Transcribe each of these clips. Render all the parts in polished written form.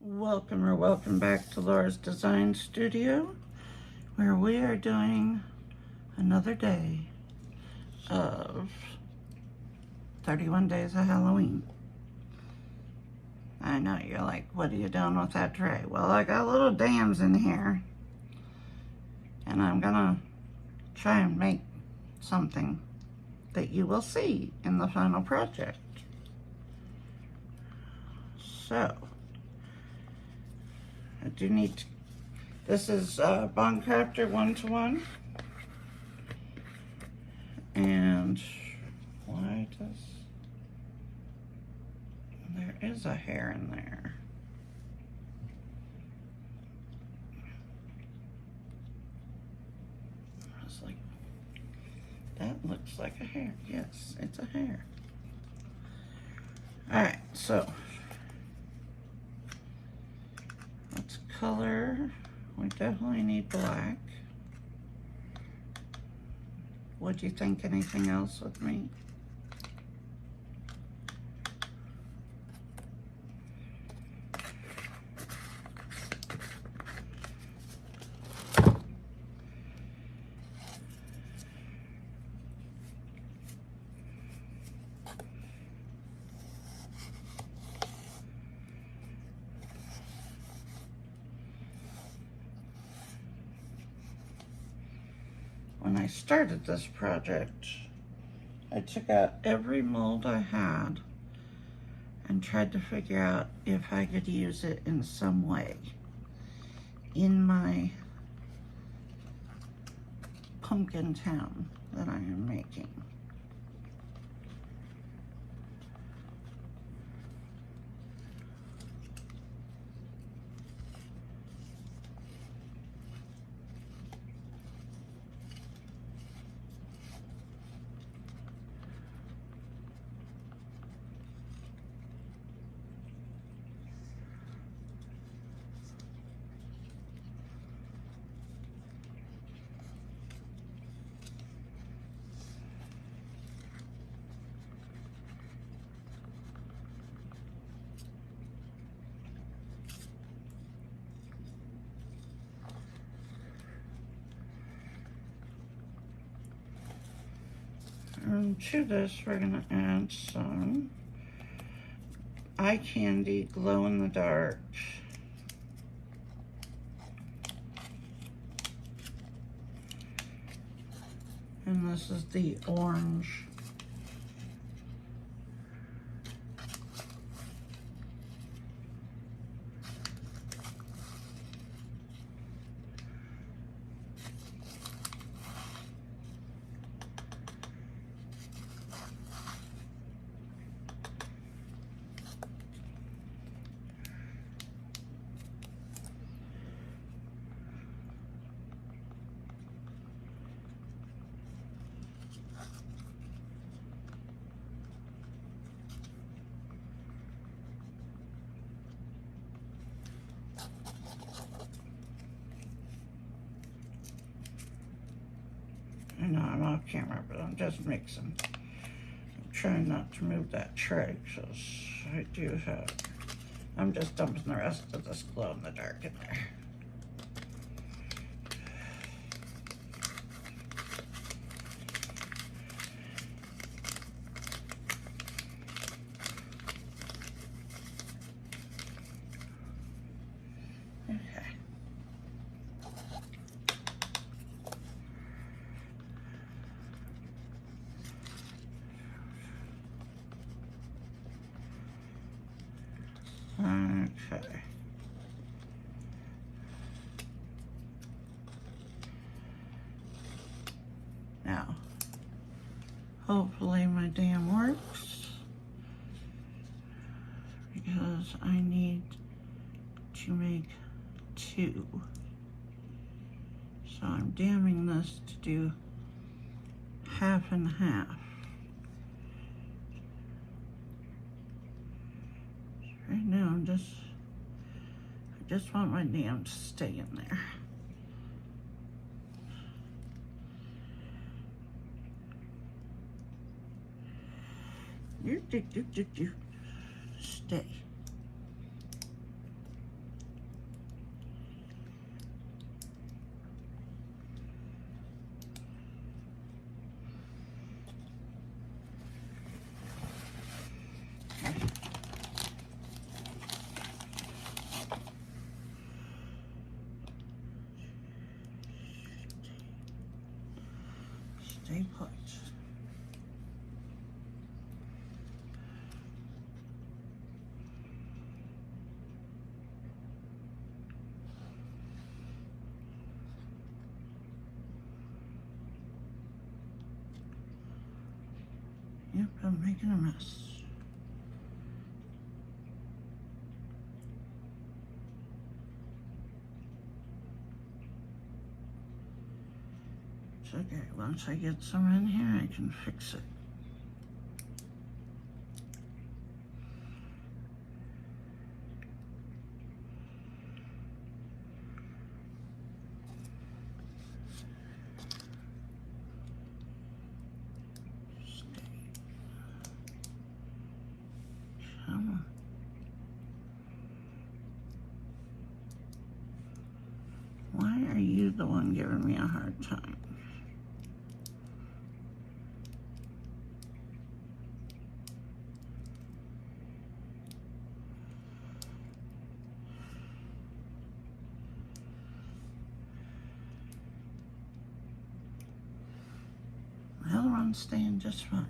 Welcome back to Laura's Design Studio, where we are doing another day of 31 Days of Halloween. I know, you're like, what are you doing with that tray? Well, I got little dams in here, and I'm gonna try and make something that you will see in the final project. So, I do need to, this is Bond Crafter 1-to-1, and why does, there is a hair in there. I was like, that looks like a hair. Yes, it's a hair. All right, so let's color. We definitely need black. Would you think anything else with me? When I started this project, I took out every mold I had and tried to figure out if I could use it in some way in my pumpkin town that I am making. And to this, we're gonna add some eye candy glow in the dark. And this is the orange. I know I'm off camera, but I'm just mixing. I'm trying not to move that tray because I do have, I'm just dumping the rest of this glow in the dark in there. Okay. Now, hopefully my dam works because I need to make 2. So I'm damming this to do half and half. Right now I just want my dam to stay in there. Stay. stay put. Yep, I'm making a mess. It's okay, once I get some in here, I can fix it. Come on. Why are you the one giving me a hard time? The other one's staying just fine.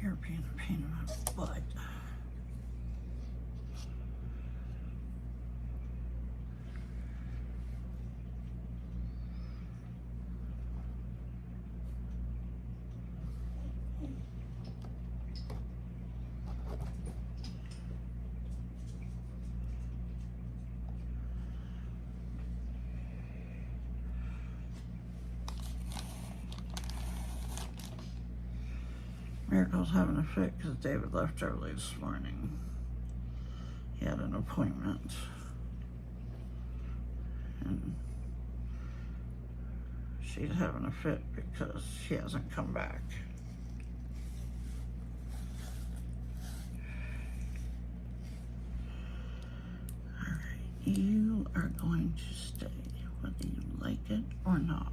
You're being a pain in my butt. Miracle's having a fit because David left early this morning. He had an appointment. And she's having a fit because he hasn't come back. Alright, you are going to stay, whether you like it or not.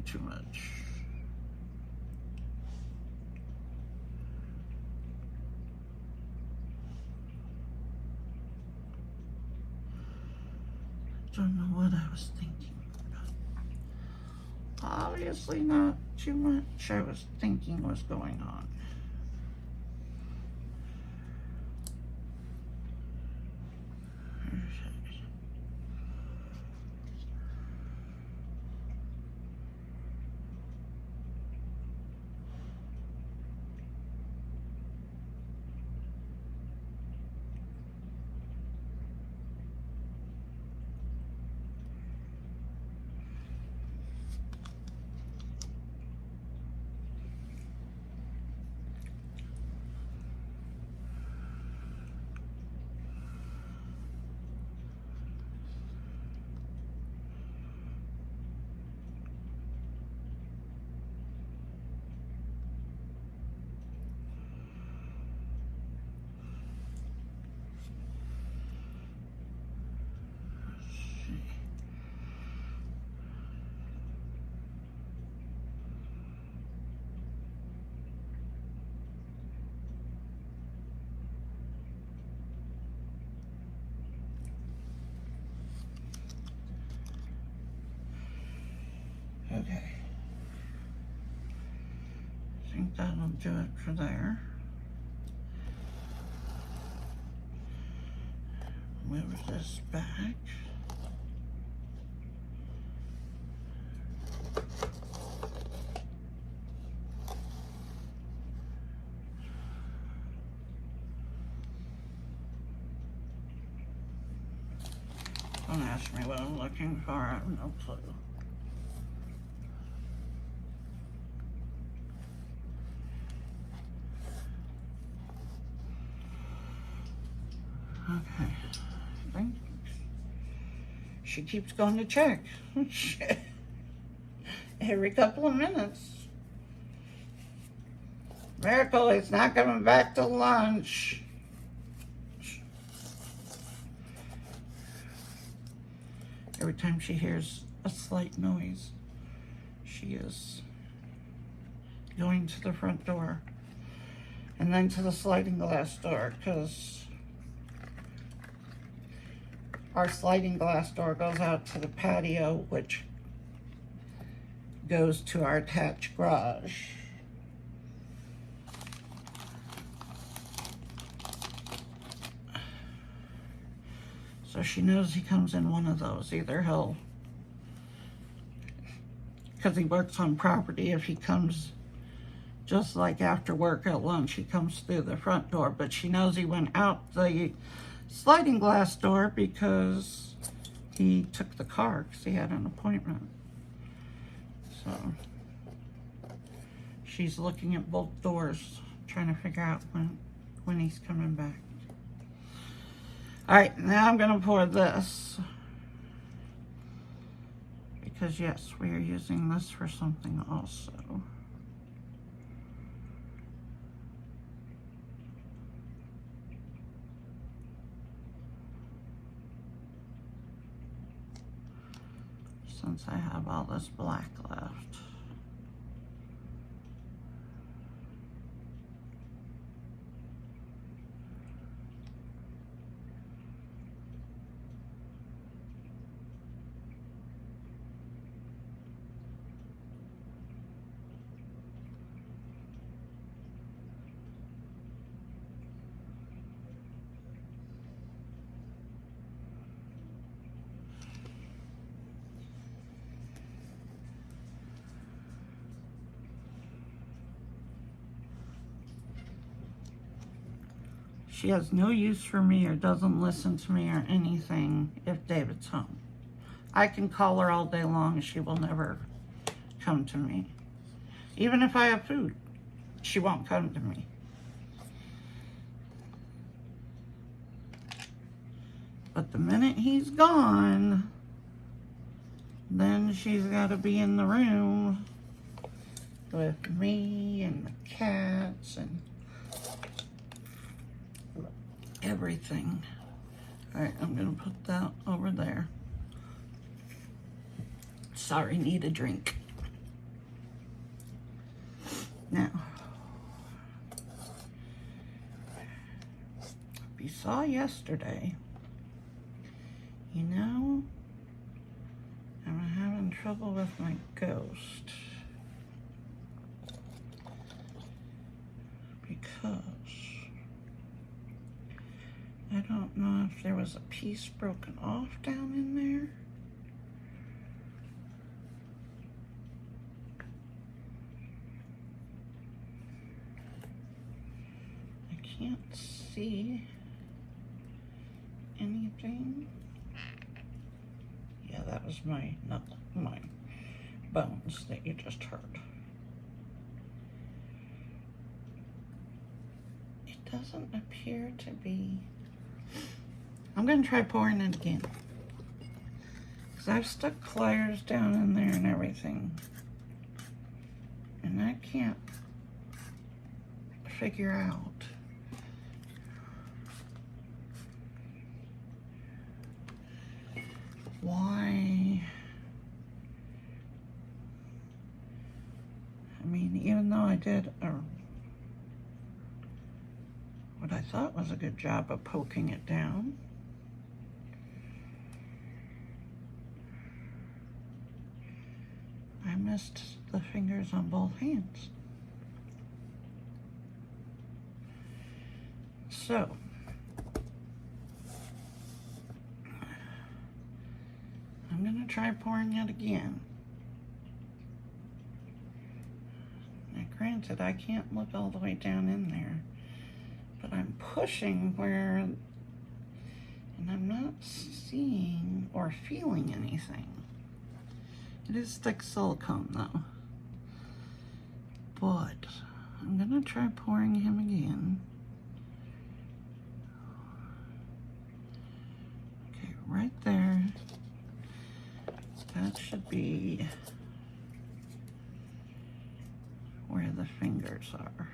too much. Don't know what I was thinking. Obviously not too much I was thinking was going on. Okay. I think that'll do it for there. Move this back. Don't ask me what I'm looking for, I have no clue. Okay, I think she keeps going to check. Every couple of minutes. Miracle, he's not coming back to lunch. Every time she hears a slight noise, she is going to the front door and then to the sliding glass door, because our sliding glass door goes out to the patio, which goes to our attached garage. So she knows he comes in one of those. Either he'll, because he works on property, if he comes just like after work at lunch, he comes through the front door, but she knows he went out the sliding glass door because he took the car because he had an appointment. So she's looking at both doors, trying to figure out when he's coming back. All right, now I'm gonna pour this, because yes, we are using this for something also. Since I have all this black left. She has no use for me or doesn't listen to me or anything if David's home. I can call her all day long, she will never come to me. Even if I have food, she won't come to me. But the minute he's gone, then she's got to be in the room with me and the cats and everything. All right, I'm gonna put that over there. Sorry, need a drink. Now, you saw yesterday, you know, I'm having trouble with my ghost because I don't know if there was a piece broken off down in there. I can't see anything. Yeah, that was my knuckle, my bones that you just heard. It doesn't appear to be. I'm gonna try pouring it again, because I've stuck pliers down in there and everything, and I can't figure out why. I mean, even though I did what I thought was a good job of poking it down, I missed the fingers on both hands. So, I'm gonna try pouring it again. Now, granted, I can't look all the way down in there, but I'm pushing where, and I'm not seeing or feeling anything. It is thick silicone though. But I'm gonna try pouring him again. Okay, right there. That should be where the fingers are.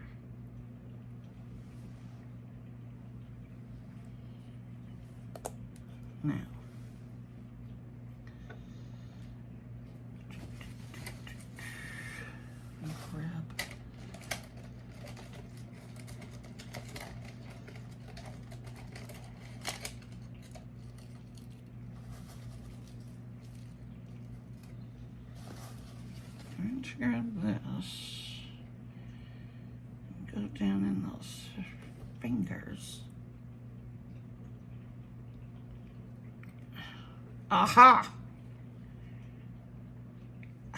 Now, grab going to grab this and go down in those fingers. Aha!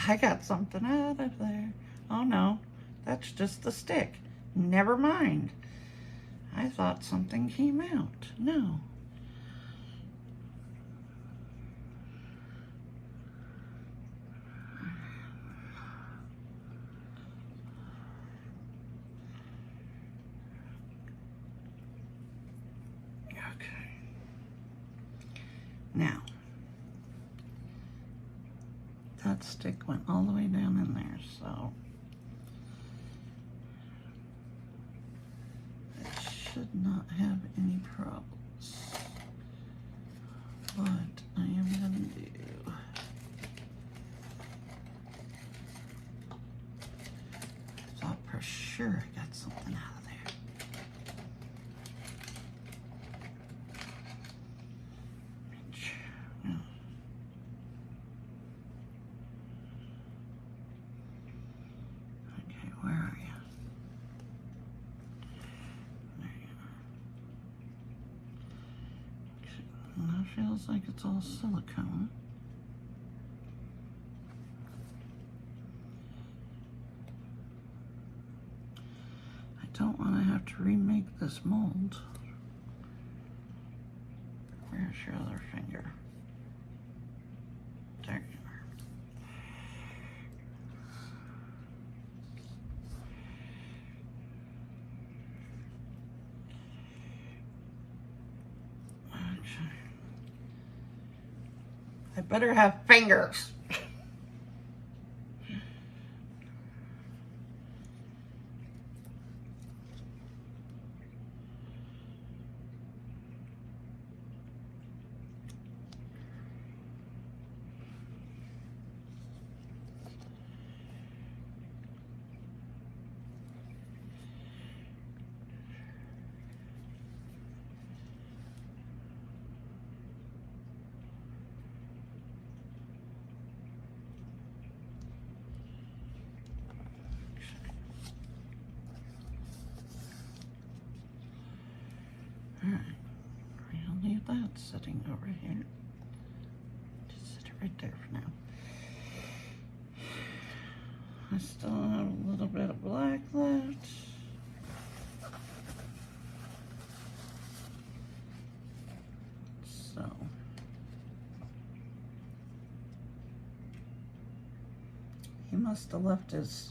I got something out of there. Oh no, that's just the stick. Never mind. I thought something came out. No. Okay. Now, that stick went all the way down in there, so it should not have any problems. What I am gonna do, I thought for sure I got something out of there. Okay, where are you? There you are. Okay, that feels like it's all silicone. I don't want to have to remake this mold. Where's your other finger? There you are. Okay. I better have fingers. it's sitting over here. Just sit it right there for now. I still have a little bit of black left. So he must have left his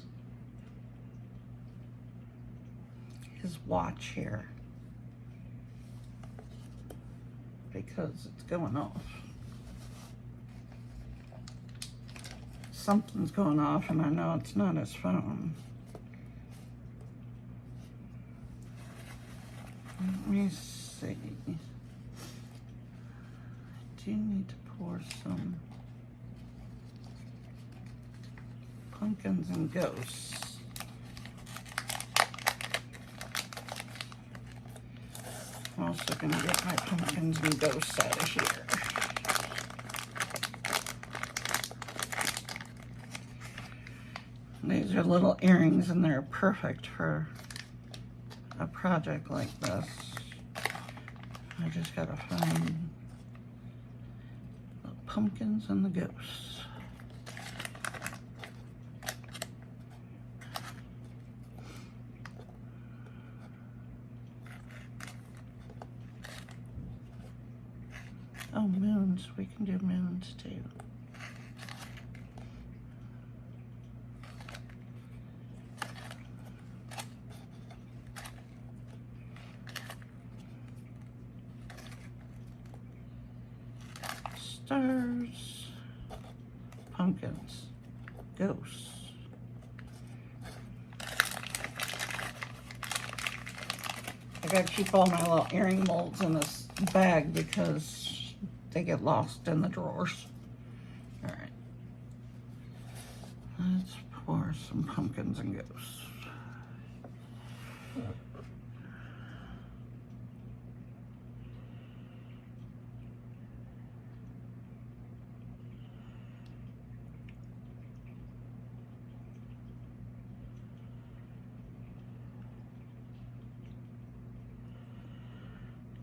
watch here because it's going off. Something's going off and I know it's not his phone. Let me see. I do need to pour some pumpkins and ghosts. I'm also going to get my pumpkins and ghosts out of here. These are little earrings and they're perfect for a project like this. I just got to find the pumpkins and the ghosts. Oh, moons. We can do moons too. Stars, pumpkins, ghosts. I gotta keep all my little earring molds in this bag because they get lost in the drawers. All right. Let's pour some pumpkins and ghosts.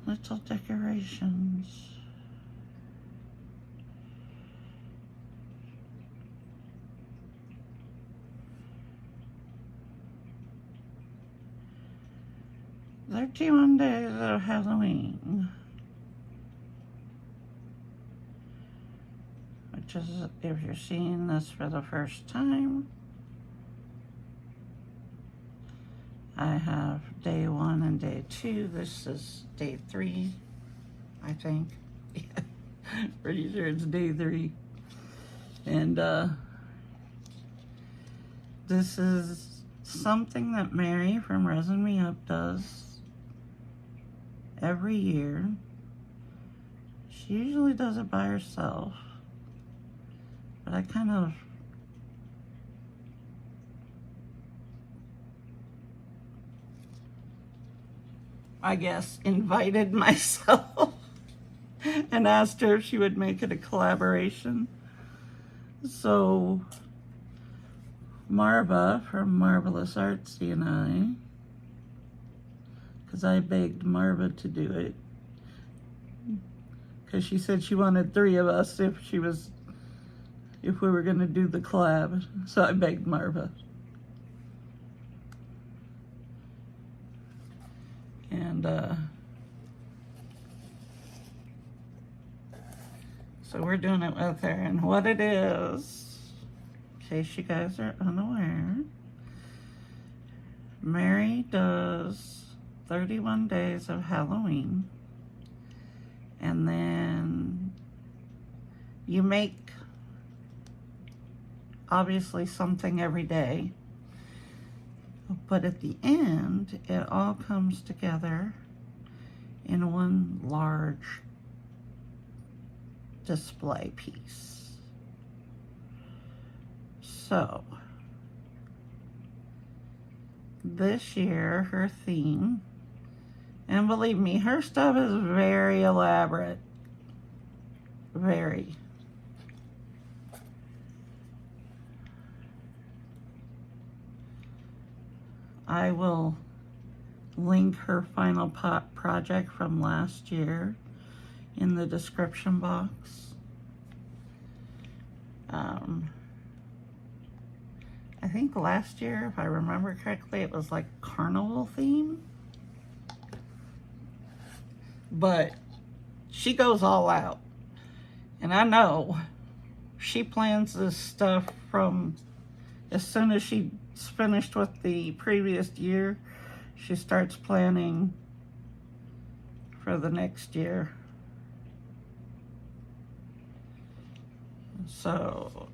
Little decorations. "31 days of Halloween," which is, if you're seeing this for the first time, I have day 1 and day 2. This is day 3, I think. Pretty sure it's day 3. And this is something that Mary from Resin Me Up does every year. She usually does it by herself, but I kind of invited myself and asked her if she would make it a collaboration. So Marva from Marvelous Artsy and I, because I begged Marva to do it, because she said she wanted 3 of us if we were going to do the collab. So I begged Marva. And so we're doing it with her. And what it is, in case you guys are unaware, Mary does 31 days of Halloween, and then you make obviously something every day, but at the end it all comes together in one large display piece. So this year her theme, and believe me, her stuff is very elaborate, very. I will link her final project from last year in the description box. I think last year, if I remember correctly, it was like carnival theme. But she goes all out. And I know she plans this stuff from as soon as she's finished with the previous year, she starts planning for the next year. So,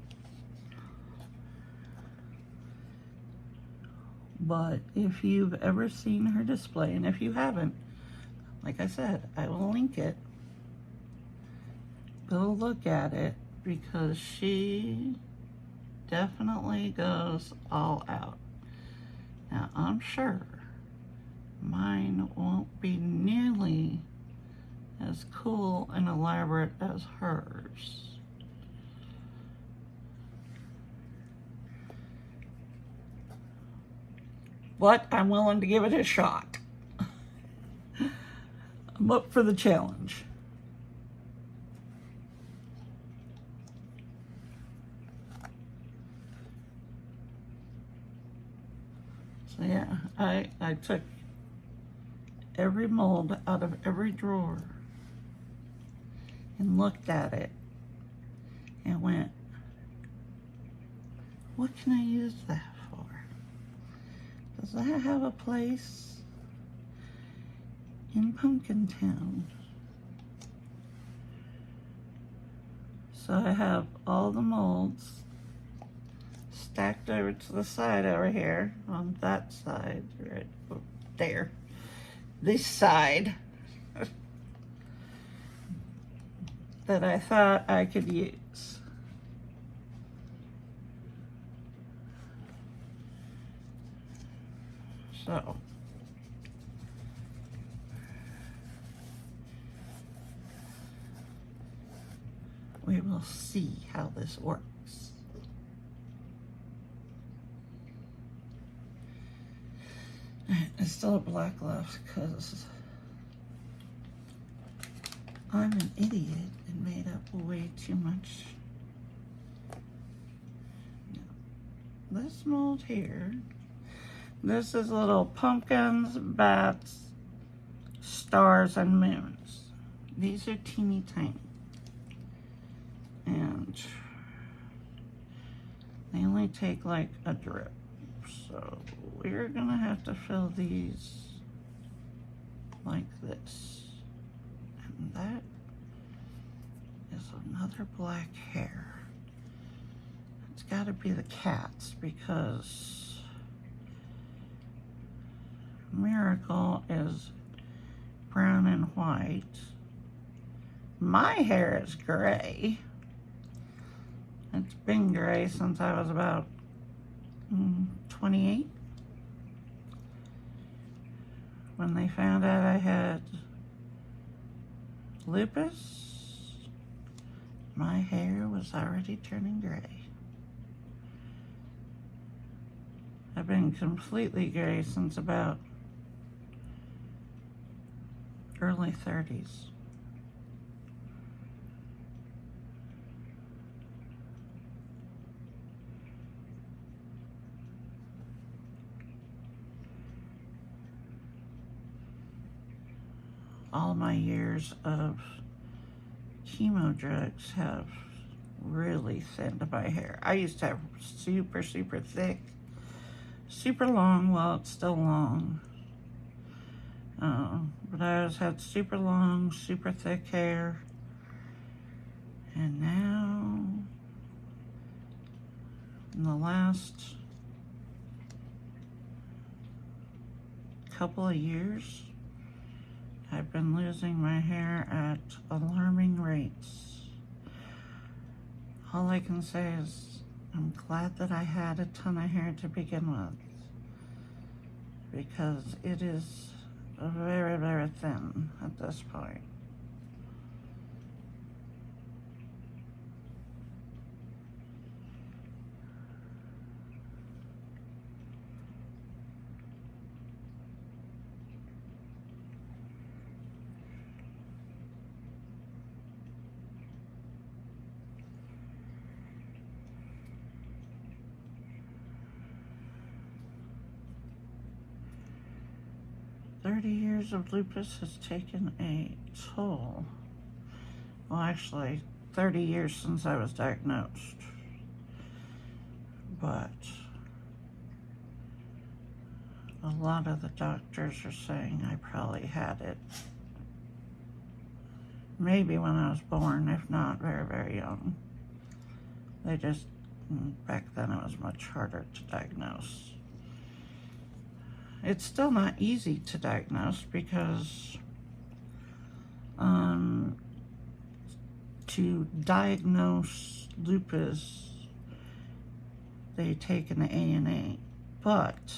but if you've ever seen her display, and if you haven't, like I said, I will link it. Go look at it, because she definitely goes all out. Now, I'm sure mine won't be nearly as cool and elaborate as hers. But I'm willing to give it a shot. I'm up for the challenge. So yeah, I took every mold out of every drawer and looked at it and went, what can I use that for? Does that have a place in Pumpkin Town? So I have all the molds stacked over to the side over here, on that side, right there, this side, that I thought I could use. So, we will see how this works. It's still a black left because I'm an idiot and made up way too much. This mold here, this is little pumpkins, bats, stars, and moons. These are teeny tiny. And they only take like a drip. So we're gonna have to fill these like this. And that is another black hair. It's gotta be the cat's, because Miracle is brown and white. My hair is gray. It's been gray since I was about 28. When they found out I had lupus, my hair was already turning gray. I've been completely gray since about early 30s. All my years of chemo drugs have really thinned my hair. I used to have super, super thick, super long, well, it's still long. But I always had super long, super thick hair. And now, in the last couple of years, I've been losing my hair at alarming rates. All I can say is I'm glad that I had a ton of hair to begin with, because it is very, very thin at this point. 30 years of lupus has taken a toll. Well, actually, 30 years since I was diagnosed. But a lot of the doctors are saying I probably had it maybe when I was born, if not very, very young. They just, back then it was much harder to diagnose. It's still not easy to diagnose because to diagnose lupus, they take an ANA, but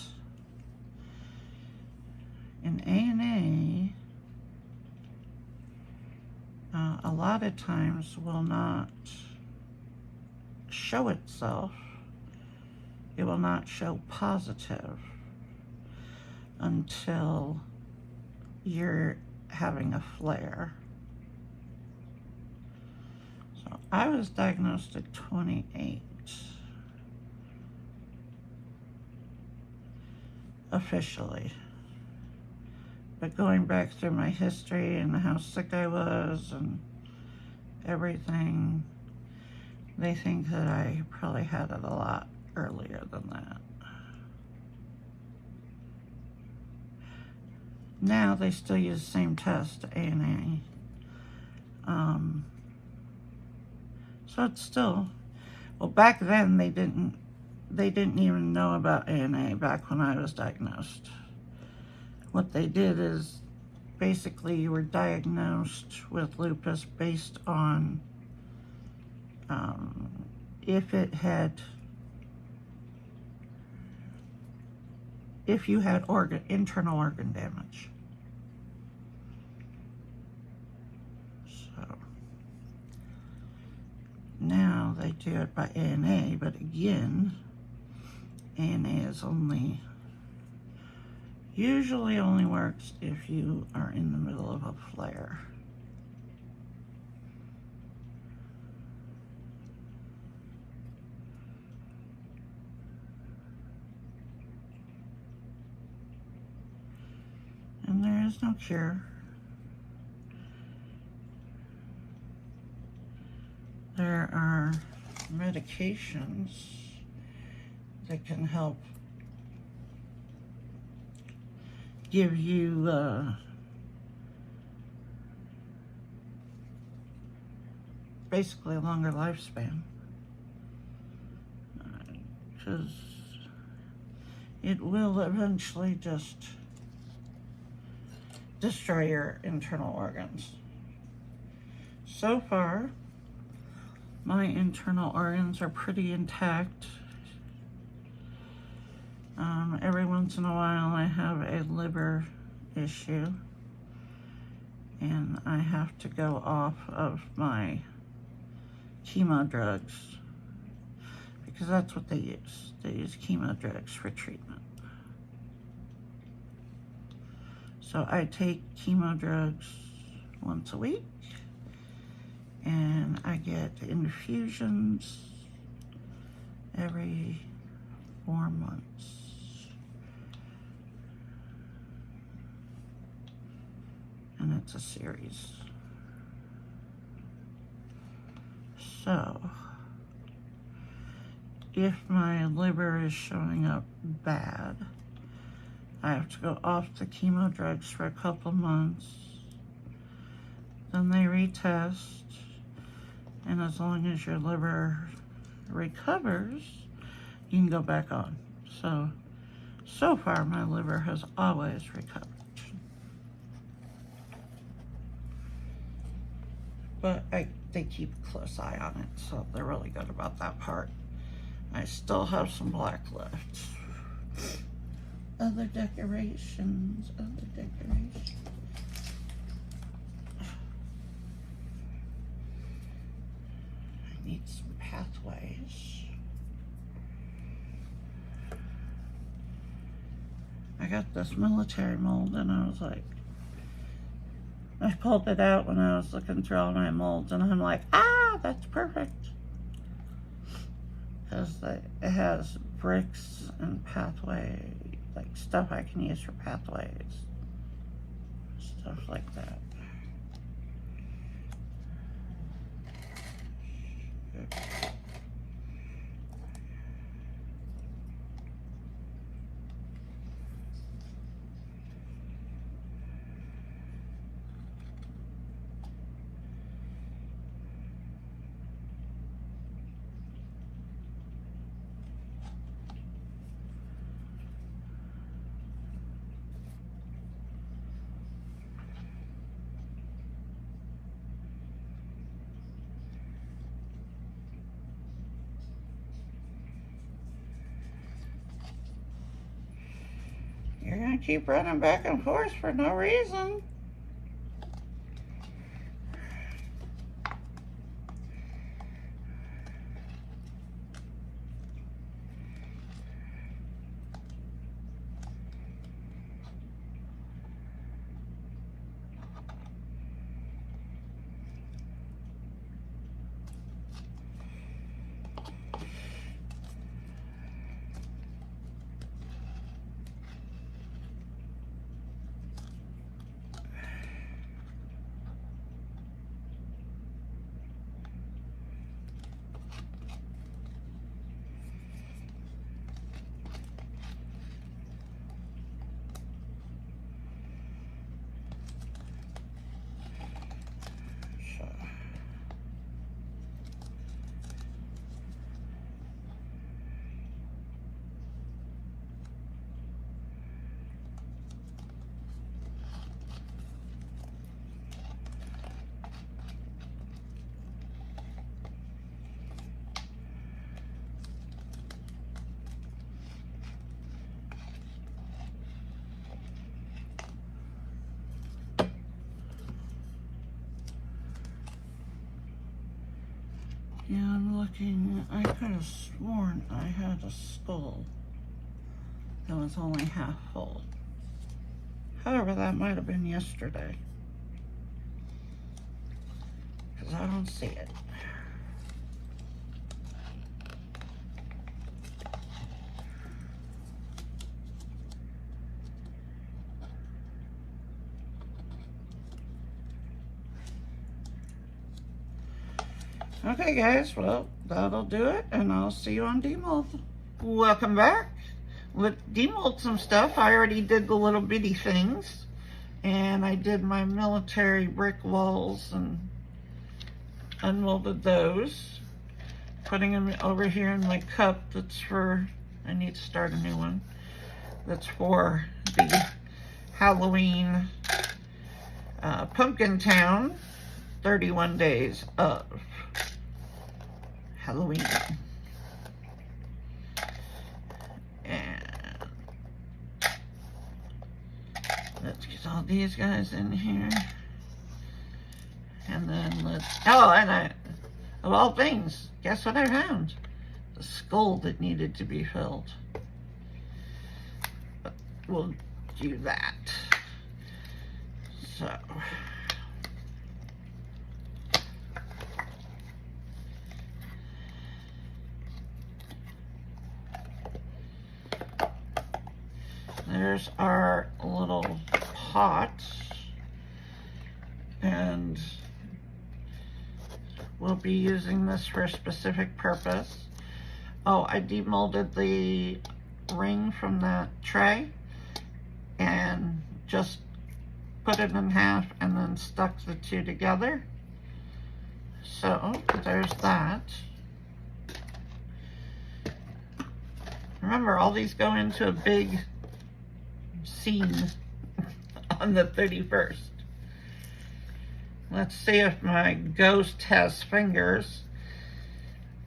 an ANA a lot of times will not show itself. It will not show positive until you're having a flare. So I was diagnosed at 28 officially. But going back through my history and how sick I was and everything, they think that I probably had it a lot earlier than that. Now they still use the same test, ANA. So it's still, well, back then they didn't even know about ANA back when I was diagnosed. What they did is basically you were diagnosed with lupus based on if you had internal organ damage. So now they do it by ANA, but again, ANA is usually only works if you are in the middle of a flare. And there is no cure. There are medications that can help give you basically a longer lifespan, because it will eventually just destroy your internal organs. So far, my internal organs are pretty intact. Every once in a while I have a liver issue and I have to go off of my chemo drugs because that's what they use. They use chemo drugs for treatment. So I take chemo drugs once a week and I get infusions every 4 months. And it's a series. So, if my liver is showing up bad, I have to go off the chemo drugs for a couple months. Then they retest, and as long as your liver recovers, you can go back on. So far my liver has always recovered. But they keep a close eye on it, so they're really good about that part. I still have some black left. Other decorations. I need some pathways. I got this military mold and I was like, I pulled it out when I was looking through all my molds and I'm like, that's perfect. Because it has bricks and pathway, like stuff I can use for pathways. stuff like that. You're gonna keep running back and forth for no reason. Yeah, I'm looking. I could have sworn I had a skull that was only half full. However, that might have been yesterday, because I don't see it. Okay guys, well, that'll do it, and I'll see you on demold. Welcome back. Let's demold some stuff. I already did the little bitty things, and I did my military brick walls and unmolded those. Putting them over here in my cup that's for, I need to start a new one, that's for the Halloween Pumpkin Town 31 days of Halloween. And let's get all these guys in here. And then let's, oh, and I, of all things, guess what I found? The skull that needed to be filled. But we'll do that. So. There's our little pot, and we'll be using this for a specific purpose. Oh, I demolded the ring from that tray and just put it in half and then stuck the two together. So there's that. Remember, all these go into a big scene on the 31st. Let's see if my ghost has fingers.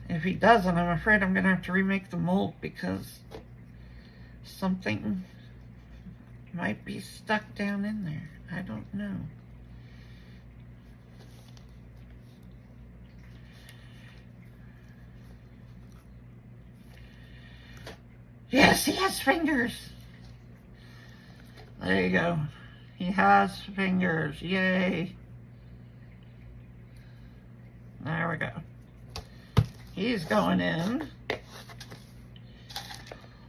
If he doesn't, I'm afraid I'm gonna have to remake the mold because something might be stuck down in there. I don't know. Yes, he has fingers. There you go. He has fingers. Yay. There we go. He's going in.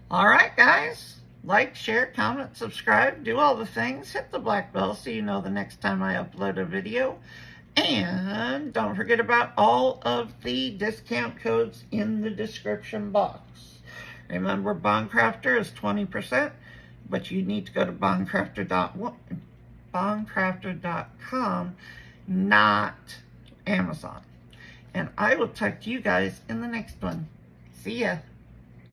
All right, guys. Like, share, comment, subscribe, do all the things. Hit the black bell so you know the next time I upload a video. And don't forget about all of the discount codes in the description box. Remember, Bondcrafter is 20%, but you need to go to bondcrafter.com, not Amazon. And I will talk to you guys in the next one. See ya.